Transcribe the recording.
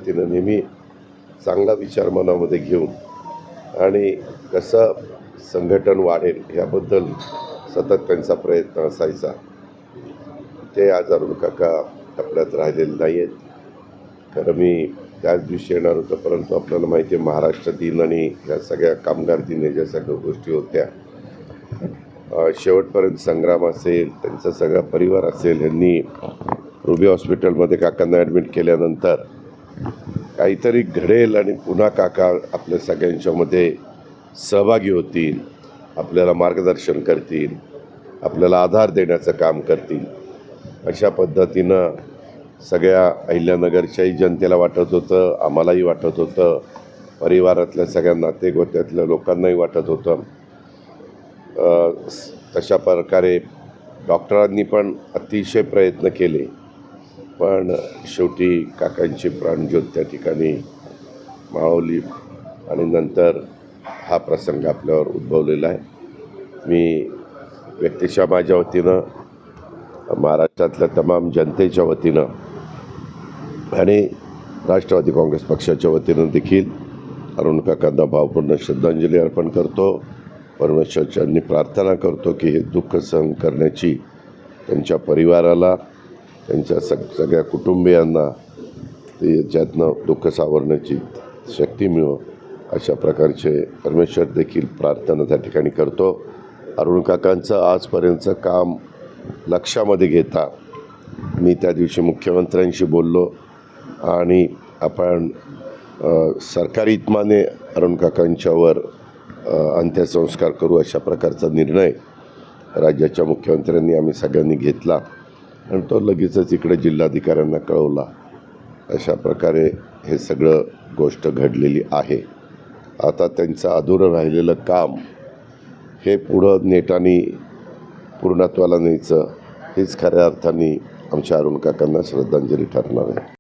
वतीनं नेहमी चांगला विचार मनामध्ये घेऊन आणि कसं संघटन वाढेल याबद्दल सतत त्यांचा प्रयत्न असायचा. ते आज अरुण काका आपल्यात राहिलेले नाही आहेत. खरं मी त्याच दिवशी येणार होतं, परंतु आपल्याला माहिती आहे महाराष्ट्र दिन आणि ह्या सगळ्या कामगार दिन या ज्या सगळ्या गोष्टी होत्या, शेवटपर्यंत संग्राम असेल, त्यांचा सगळा परिवार असेल, यांनी रुबी हॉस्पिटलमध्ये काकांना ॲडमिट केल्यानंतर काहीतरी घडेल आणि पुन्हा काका आपल्या सगळ्यांच्यामध्ये सहभागी होतील, आपल्याला मार्गदर्शन करतील, आपल्याला आधार देण्याचं काम करतील, अशा पद्धतीनं सगळ्या अहिल्यानगरच्याही जनतेला वाटत होतं, आम्हालाही वाटत होतं, परिवारातल्या सगळ्या नातेगोत्यातल्या लोकांनाही वाटत होतं. तशा प्रकारे डॉक्टरांनी पण अतिशय प्रयत्न केले, पण शेवटी काकांची प्राणज्योत त्या ठिकाणी मावली आणि नंतर हा प्रसंग आपल्यावर उद्भवलेला आहे. मी व्यक्तिशः माझ्या वतीनं, महाराष्ट्रातल्या तमाम जनतेच्या वतीनं आणि राष्ट्रवादी काँग्रेस पक्षाच्या वतीनं देखील अरुण काकांना भावपूर्ण श्रद्धांजली अर्पण करतो. परमेश्वराच्यांनी प्रार्थना करतो की हे दुःख सहन करण्याची त्यांच्या परिवाराला, त्यांच्या सगळ्या कुटुंबियांना याच्यातनं दुःख सावरण्याची शक्ती मिळो, अशा प्रकारचे परमेश्वर देखील प्रार्थना त्या ठिकाणी करतो. अरुण काकांचं आजपर्यंतचं काम लक्षामध्ये घेता मी त्या दिवशी मुख्यमंत्र्यांशी बोललो आणि आपण सरकारी इतमाने अरुण काकांच्यावर अंत्यसंस्कार करू, अशा प्रकारचा निर्णय राज्याच्या मुख्यमंत्र्यांनी आम्ही सगळ्यांनी घेतला आणि तो लगेचच इकडे जिल्हाधिकाऱ्यांना कळवला. अशा प्रकारे हे सगळं गोष्ट घडलेली आहे. आता त्यांचं अधुरं राहिलेलं काम हे पुढं नेटाने पूर्णत्वाला न्यायचं, हेच खऱ्या अर्थाने आमच्या अरुण काकांना श्रद्धांजली ठरणार आहे.